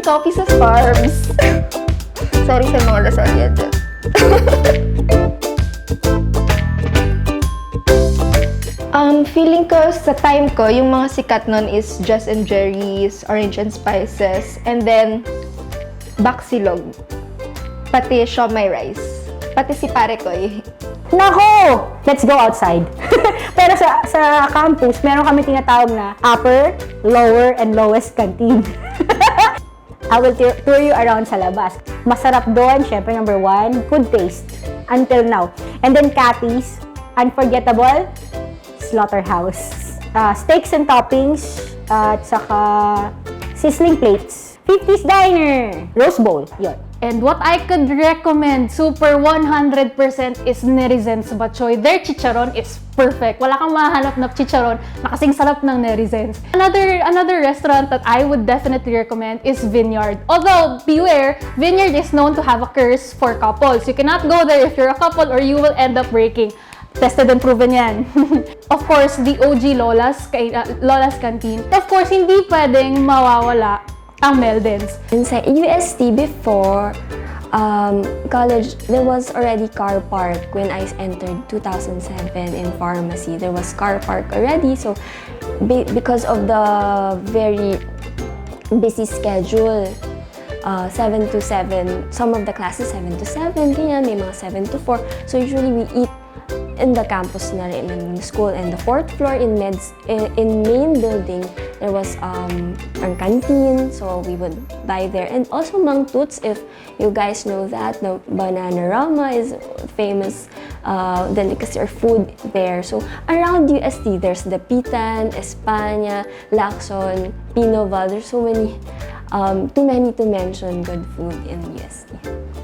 Green coffee sa Starbucks. Sorry sa mga Lasagna dyan. Feeling ko sa time ko, yung mga sikat nun is Just and Jerry's, Orange and Spices, and then Baksilog. Pati Siomai Rice. Pati si pare ko eh. Nako! Let's go outside. Pero sa campus, meron kami tinatawag na upper, lower, and lowest canteen. I will tour you around sa labas. Masarap doon, syempre number 1, good taste. Until now. And then Cathy's, unforgettable, slaughterhouse. Steaks and toppings, at saka sizzling plates. 50s Diner, Rose Bowl, yun. And what I could recommend, super 100% is Nerizens Batchoy. Their chicharon is perfect. Wala kang mahanap na chicharon na kasing sarap ng Nerizens. Another restaurant that I would definitely recommend is Vineyard. Although, beware, Vineyard is known to have a curse for couples. You cannot go there if you're a couple or you will end up breaking. Tested and proven yan. Of course, the OG Lola's Canteen. Of course, hindi pwedeng mawawala ang Meldens. Sa UST before college, there was already car park when I entered 2007 in pharmacy. There was car park already. So, because of the very busy schedule, 7 to 7, some of the classes 7 to 7, ganyan, may mga 7 to 4. So, usually we eat in the campus na rin, in the school. And the 4th floor in main building, there was our canteen, so we would buy there. And also Mang Toots, if you guys know that, the Bananarama is famous delicacy or food there. So around UST, there's the Pitan, España, Lacson, Pinoval. There's so many, too many to mention good food in UST.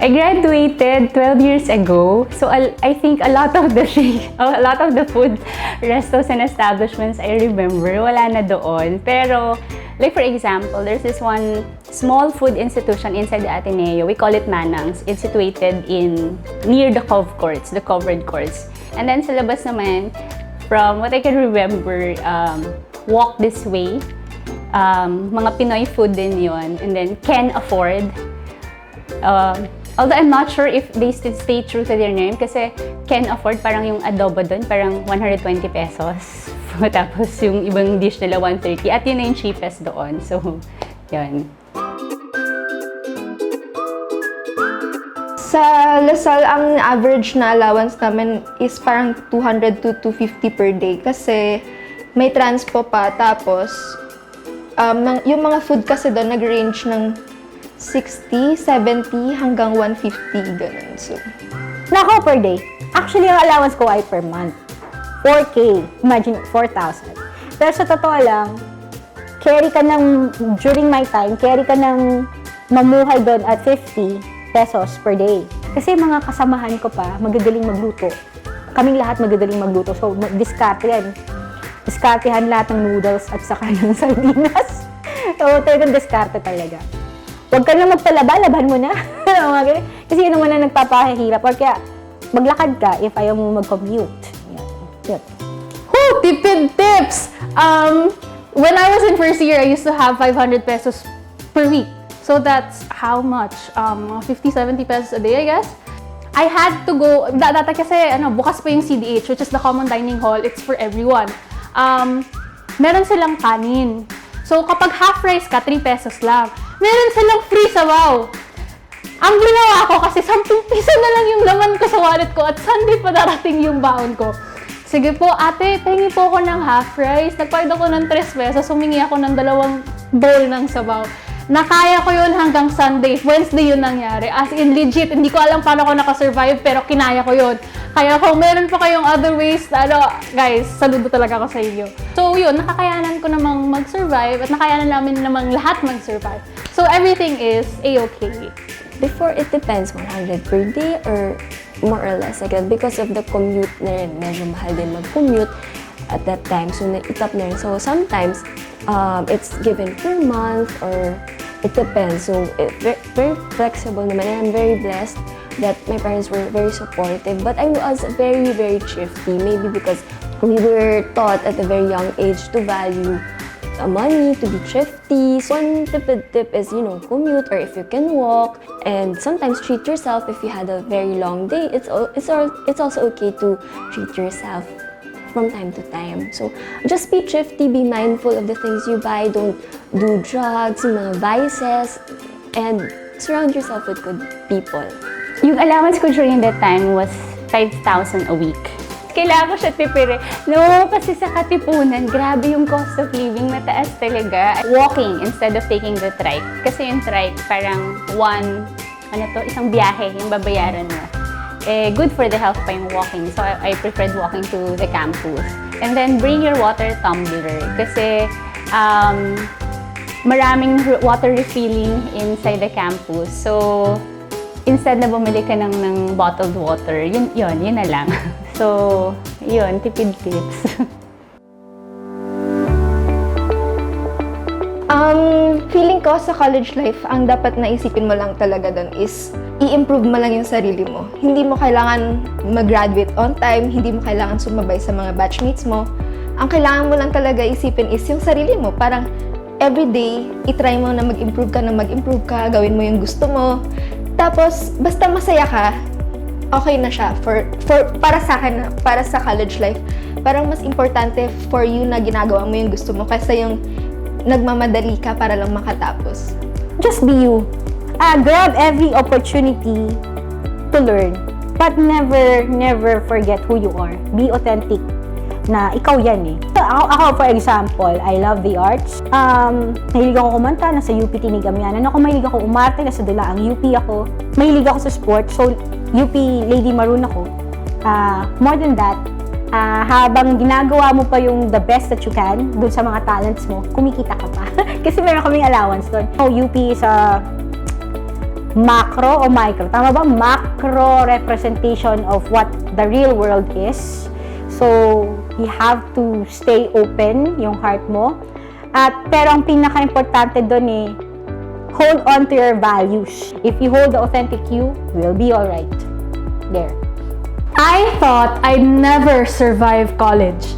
I graduated 12 years ago, so I think a lot of the food restos and establishments I remember, wala na doon. Pero, like for example, there's this one small food institution inside the Ateneo. We call it Manang's. It's situated near the the covered courts. And then sa labas naman, from what I can remember, walk this way, mga Pinoy food din yon. And then Can Afford. Although I'm not sure if they still stay true to their name kasi Can Afford, parang yung adobo doon, parang 120 pesos. Tapos yung ibang dish nila 130 at yun na yung cheapest doon. So, yun. Sa Lasal, ang average na allowance namin is parang 200 to 250 per day kasi may transpo pa. Tapos, yung mga food kasi doon nag-range ng 60, 70, hanggang 150, ganun. So, Nako, per day. Actually, ang allowance ko ay per month. 4K. Imagine, 4,000. Pero sa totoo lang, during my time, carry ka ng mamuhay doon at 50 pesos per day. Kasi mga kasamahan ko pa, magagaling magluto. Kaming lahat magagaling magluto. So, diskarte yan. Diskartehan lahat ng noodles at saka ng sardinas. So, talagang diskarte talaga. Huwag ka na magpalaba, laban mo na. Kasi yun naman na nagpapahihirap. Or kaya, maglakad ka if ayaw mo mag-commute. Yan. Woo! Tipid tips! When I was in first year, I used to have 500 pesos per week. So that's how much? 50, 70 pesos a day, I guess. I had to go, dati kasi bukas pa yung CDH, which is the common dining hall. It's for everyone. Meron silang kanin. So kapag half rice ka, 3 pesos lang. Meron silang free sabaw. Ang ginawa ko kasi 10 piso na lang yung laman ko sa wallet ko at Sunday pa darating yung baon ko. Sige po, ate, pahingi po ako ng half rice. Nagpayad ako ng 3 pesos, humingi ako ng 2 bowl ng sabaw. Nakaya ko yun hanggang Sunday. Wednesday yun nangyari. As in, legit, hindi ko alam paano ako nakasurvive, pero kinaya ko yun. Kaya kung meron pa kayong other ways, guys, saludo talaga ako sa inyo. So yun, nakakayanan ko namang mag-survive at nakayanan namin namang lahat mag-survive. So everything is a-okay. Before, it depends, 100 per day or more or less. Again, because of the commute na rin, medyo mahal din mag-commute at that time. So, na-itap na rin. So, sometimes, it's given per month or it depends. So, very flexible naman. And I'm very blessed that my parents were very supportive. But I was very, very thrifty. Maybe because we were taught at a very young age to value money to be thrifty. So one tipid tip is, commute, or if you can walk, and sometimes treat yourself if you had a very long day. It's also okay to treat yourself from time to time. So just be thrifty, be mindful of the things you buy, don't do drugs, yung mga vices, and surround yourself with good people. Yung allowance ko during that time was 5,000 a week. Kailangan ko siya tipirin. No, kasi sa Katipunan, grabe yung cost of living, mataas talaga. Walking instead of taking the trike. Kasi yung trike, parang isang biyahe yung babayaran mo. Good for the health pa yung walking. So, I preferred walking to the campus. And then, bring your water tumbler. Kasi, maraming water refilling inside the campus. So, instead na bumili ka ng bottled water, yun na lang. So, yun, tipid tips. Feeling ko sa college life, ang dapat naisipin mo lang talaga doon is i-improve mo lang yung sarili mo. Hindi mo kailangan mag-graduate on time, hindi mo kailangan sumabay sa mga batchmates mo. Ang kailangan mo lang talaga isipin is yung sarili mo. Parang everyday, itry mo na mag-improve ka, gawin mo yung gusto mo. Tapos, basta masaya ka, okay na siya para sa akin, para sa college life. Parang mas importante for you na ginagawa mo yung gusto mo kaysa yung nagmamadali ka para lang makatapos. Just be you. Grab every opportunity to learn. But never forget who you are. Be authentic na ikaw yan eh. Ako for example, I love the arts. Mahilig ako kumanta, nasa UP Tinigamianan ako. Mahilig ako umarte, nasa Dulaang UP ako. Mahilig ako sa sport, so UP Lady Maroon ako. More than that, habang ginagawa mo pa yung the best that you can dun sa mga talents mo, kumikita ka pa. Kasi meron kaming allowance dun. UP is a macro o micro. Tama ba? Macro representation of what the real world is. So, you have to stay open yung heart mo. Pero ang pinaka-importante dun hold on to your values. If you hold the authentic you, we'll be alright. There. I thought I'd never survive college.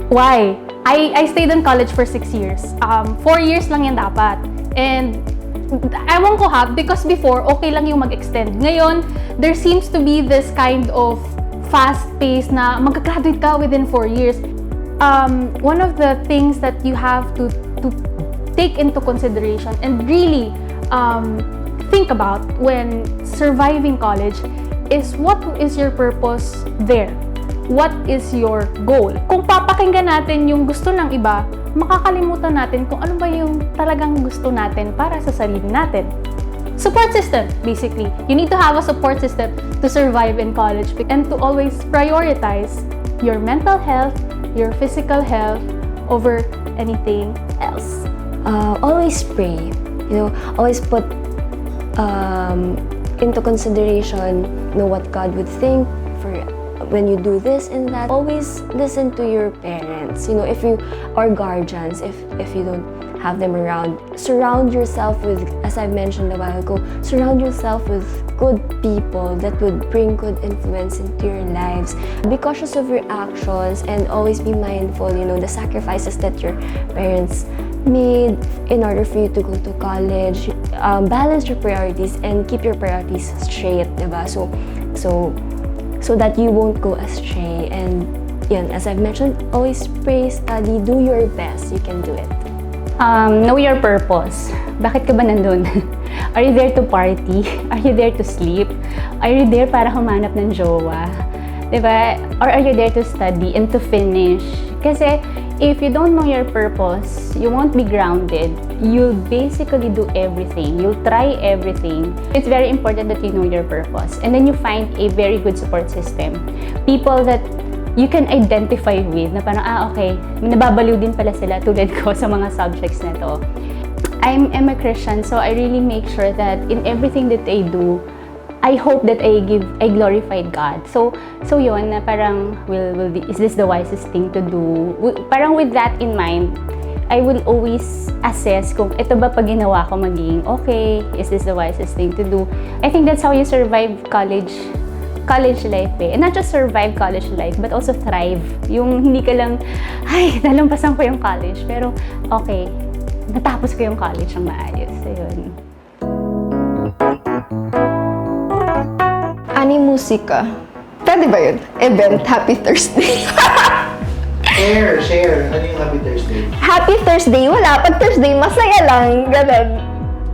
Why? I stayed in college for 6 years. 4 years lang yan dapat. And ewan ko because before, okay lang yung mag-extend. Ngayon, there seems to be this kind of fast pace na magka-graduate ka within 4 years. One of the things that you have to take into consideration and really think about when surviving college is what is your purpose there? What is your goal? Kung papakinggan natin yung gusto ng iba, makakalimutan natin kung ano ba yung talagang gusto natin para sa sarili natin. Support system, basically. You need to have a support system to survive in college and to always prioritize your mental health, your physical health over anything else. Always pray. Always put into consideration what God would think for when you do this and that. Always listen to your parents. If you are guardians, if you don't have them around, surround yourself with, as I mentioned a while ago, surround yourself with good people that would bring good influence into your lives. Be cautious of your actions and always be mindful, the sacrifices that your parents made in order for you to go to college. Balance your priorities and keep your priorities straight, diba? So that you won't go astray. And as I've mentioned, always pray, study, do your best. You can do it. Know your purpose. Bakit ka ba nandun? Are you there to party? Are you there to sleep? Are you there para humanap ng jowa? Diba? Or are you there to study and to finish? Kasi if you don't know your purpose, you won't be grounded. You'll basically do everything. You'll try everything. It's very important that you know your purpose. And then you find a very good support system. People that you can identify with na parang, okay, nababaliw din pala sila tulad ko sa mga subjects na to. I'm a Christian, so I really make sure that in everything that I do, I hope that I glorified God. So yun, na parang, is this the wisest thing to do? Parang with that in mind, I will always assess kung ito ba pag ginawa ko magiging okay, is this the wisest thing to do? I think that's how you survive college college life eh. And not just survive college life, but also thrive. Yung hindi ka lang, ay, nalampasan ko yung college. Pero, okay, natapos ko yung college ng maayos. Ayun. Ani musika. Pwede ba yun? Event, Happy Thursday. Share. Ano yung Happy Thursday? Happy Thursday, wala. Pag Thursday, masaya lang. Ganun.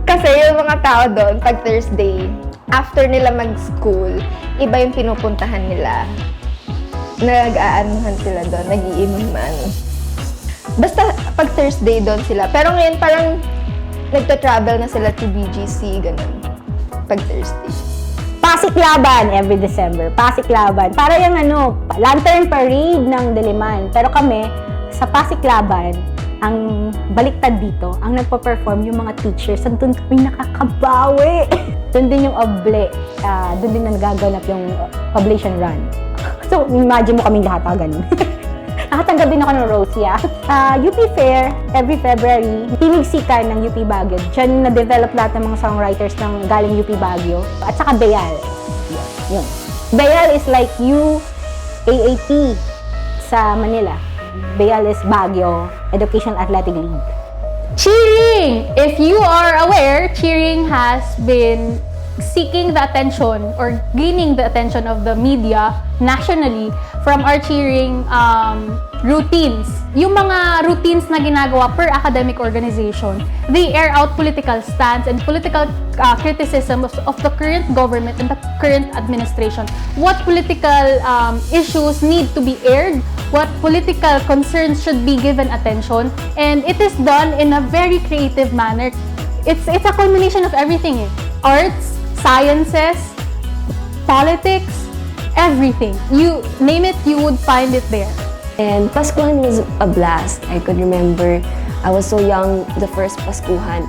Kasi yung mga tao doon, pag Thursday, after nila mag-school, iba yung pinupuntahan nila. Nag-aanuhan sila doon, nag-iinuman. Basta pag Thursday doon sila. Pero ngayon parang nagta-travel na sila to BGC, ganun. Pag Thursday. Pasig Laban every December. Pasig Laban. Para yung lantern parade ng Diliman. Pero kami, sa Pasig Laban, ang baliktad dito, ang nagpa-perform yung mga teachers. Doon kami nakakabawi. Doon din yung oble. Doon din na nagaganap yung oblation run. So, imagine mo kaming lahat, ganun. Nakatanggap din ako ng Rosia. UP Fair, every February, tinigsikan ng UP Baguio. Diyan na-develop lahat ng mga songwriters ng galing UP Baguio. At saka Bayal. Yun. Bayal is like UAAP sa Manila. Bayal is Baguio Educational Athletic League. Cheering! If you are aware, cheering has been seeking the attention or gaining the attention of the media nationally from our cheering routines. Yung mga routines na ginagawa per academic organization, they air out political stance and political criticism of the current government and the current administration. What political issues need to be aired, what political concerns should be given attention, and it is done in a very creative manner. It's a culmination of everything. Arts, sciences, politics, everything. You name it, you would find it there. And Paskuhan was a blast. I could remember I was so young, the first Paskuhan.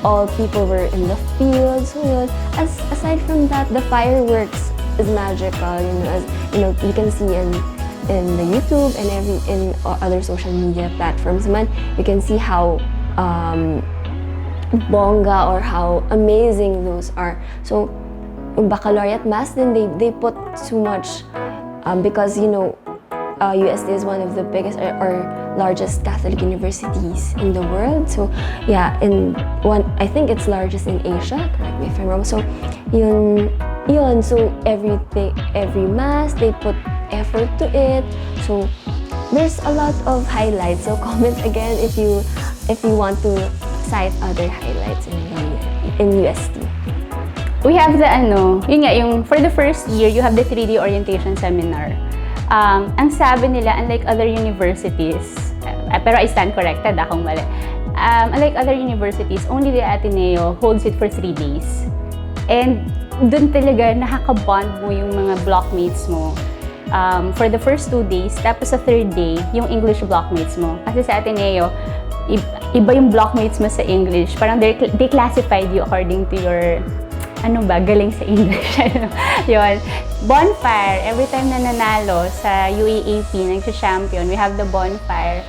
All people were in the fields. So yun. Aside from that, the fireworks is magical. You can see in the YouTube and in other social media platforms man, you can see how bongga or how amazing those are. So, yung baccalaureate mass, then they put so much because UST is one of the biggest or largest Catholic universities in the world. So, yeah, I think it's largest in Asia. Correct me if I'm wrong. So, yun. So every mass they put effort to it. So, there's a lot of highlights. So, comment again if you want to cite other highlights in UST. We have yung for the first year, you have the 3D orientation seminar. Ang sabi nila, unlike other universities, pero I stand corrected kung mali. Unlike other universities, only the Ateneo holds it for 3 days. And dun talaga nakaka-bond mo yung mga blockmates mo. For the first 2 days, tapos sa 3rd day, yung English blockmates mo. Kasi sa Ateneo, iba yung blockmates mo sa English. Parang they classified you according to your galing sa English. Yun. Bonfire, every time na nanalo sa UAAP, nag-champion, we have the bonfire.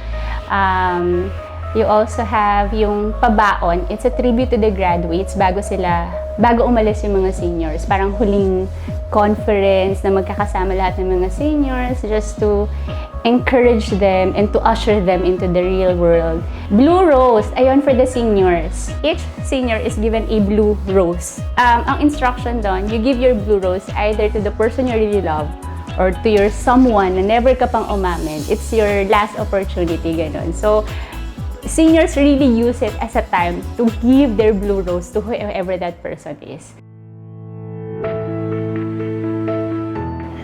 You also have yung pabaon. It's a tribute to the graduates bago umalis yung mga seniors. Parang huling conference na magkakasama lahat ng mga seniors just to encourage them and to usher them into the real world. Blue rose, ayon for the seniors. Each senior is given a blue rose. Ang instruction doon, you give your blue rose either to the person you really love or to your someone na never ka pang umamin. It's your last opportunity, ganon. So, seniors really use it as a time to give their blue rose to whoever that person is.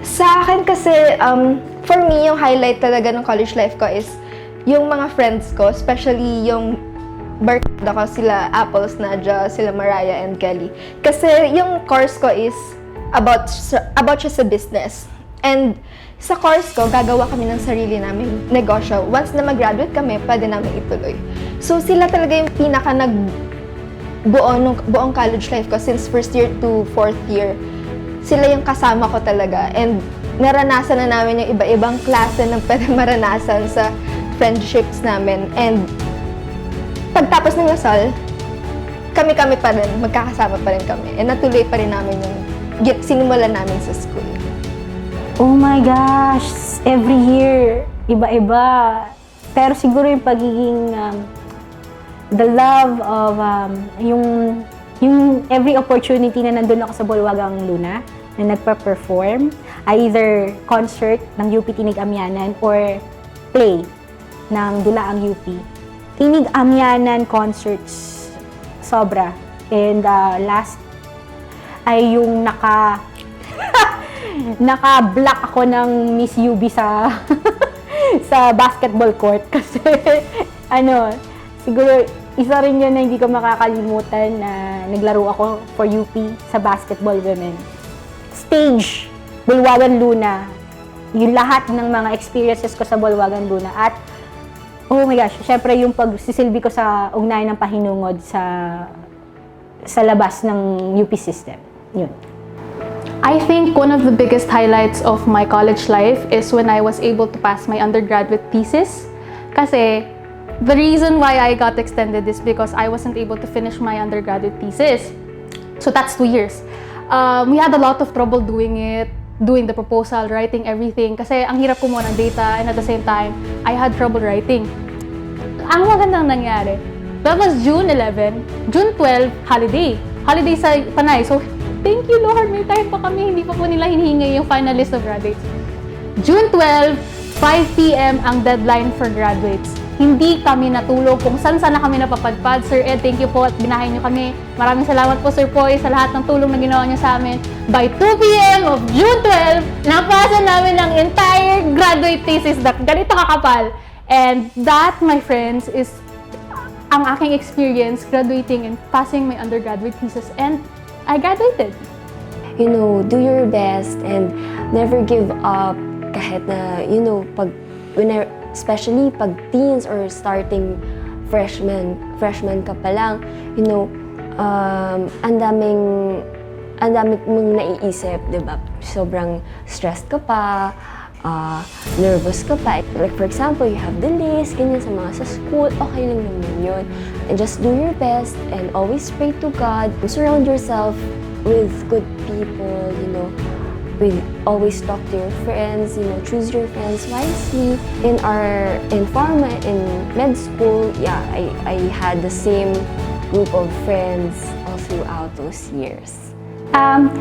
Sa akin kasi, for me, yung highlight talaga ng college life ko is yung mga friends ko, especially yung barkada ko, sila Apples, Nadia, sila Mariah, and Kelly. Kasi yung course ko is about siya sa business. And sa course ko, gagawa kami ng sarili namin negosyo. Once na mag-graduate kami, pwede namin ituloy. So sila talaga yung pinaka buong college life ko since first year to fourth year. Sila yung kasama ko talaga. And naranasan na namin yung iba-ibang klase ng pwede maranasan sa friendships namin. And pagtapos ng Lasal, kami pa rin, magkakasama pa rin kami. And natuloy pa rin namin yung sinimulan namin sa school. Oh my gosh! Every year, iba-iba. Pero siguro yung pagiging, the love of, yung every opportunity na nandun ako sa Bulwagang Luna, na nagpa-perform, either concert ng UP Tinig Amyanan or play ng Dulaang UP. Tinig Amyanan concerts, sobra. And last ay yung naka-block ako ng Miss UB sa sa basketball court kasi siguro isa rin yun na hindi ko makakalimutan na naglaro ako for UP sa basketball women. Stage, Bulwagan Luna, yung lahat ng mga experiences ko sa Bulwagan Luna at oh my gosh, syempre yung pagsisilbi ko sa ugnayan ng pahinungod sa labas ng UP system. Yun. I think one of the biggest highlights of my college life is when I was able to pass my undergraduate thesis. Kasi the reason why I got extended is because I wasn't able to finish my undergraduate thesis. So that's 2 years. We had a lot of trouble doing it, doing the proposal, writing everything. Kasi ang hirap kumuha ng data and at the same time, I had trouble writing. Ang magandang nangyari, that was June 11, June 12, holiday. Holiday sa Panay. So, thank you Lord, may time pa kami. Hindi pa po nila hinihingi yung final list of graduates. June 12, 5 p.m. ang deadline for graduates. Hindi kami natulog kung saan-saan na kami napapadpad. Sir Ed, thank you po at binahay niyo kami. Maraming salamat po Sir Poy sa lahat ng tulong na ginawa niyo sa amin. By 2 p.m. of June 12, napasa namin ang entire graduate thesis na ganito kakapal. And that, my friends, is ang aking experience graduating and passing my undergraduate thesis. And I graduated. You know, do your best and never give up kahit na, especially pag teens or starting freshman ka pa lang, ang daming mong naiisip, di ba? Sobrang stressed ka pa, nervous ka pa. Like for example, you have delays, ganyan sa mga sa school, okay lang naman yun. And just do your best and always pray to God. Surround yourself with good people, always talk to your friends, choose your friends wisely. In pharma, in med school, yeah, I had the same group of friends all throughout those years.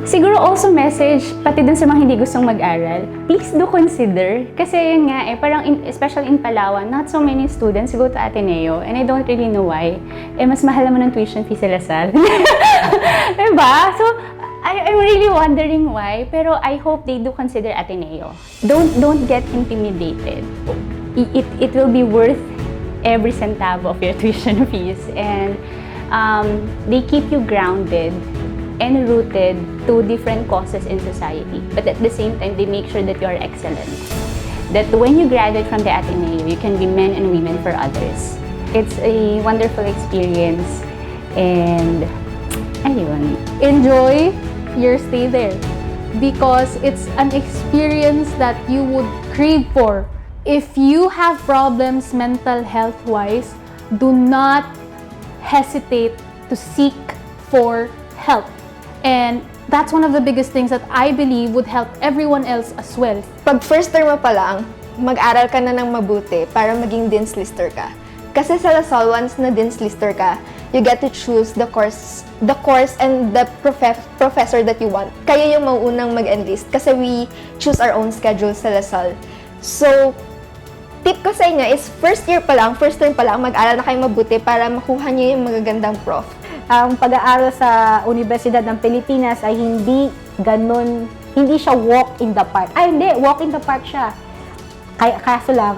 Siguro also message, pati dun sa mga hindi gustong mag-aral, please do consider. Kasi yun nga, parang especially in Palawan, not so many students go to Ateneo and I don't really know why. Mas mahal naman ng tuition fee sa Lasal. Diba? So, I'm really wondering why, pero I hope they do consider Ateneo. Don't get intimidated. It will be worth every centavo of your tuition fees and they keep you grounded and rooted to different causes in society. But at the same time, they make sure that you are excellent. That when you graduate from the Ateneo, you can be men and women for others. It's a wonderful experience and ayun. Enjoy your stay there because it's an experience that you would crave for. If you have problems mental health-wise, do not hesitate to seek for help. And that's one of the biggest things that I believe would help everyone else as well. Pag first term mo pa lang, mag-aral ka na ng mabuti para maging Dean's Lister ka. Kasi sa Lasal, once na Dean's Lister ka, you get to choose the course and the professor that you want. Kayo yung mauunang mag-enlist kasi we choose our own schedule sa Lasal. So, tip ko sa inyo is first term pa lang, mag-aral na kayo mabuti para makuha niyo yung magagandang prof. Ang pag-aaral sa Universidad ng Pilipinas ay hindi siya walk in the park. Ay, hindi, walk in the park siya. Kaso lang,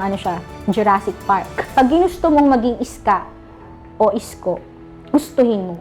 Jurassic Park. Pag ginusto mong maging iska o isko, gustuhin mo.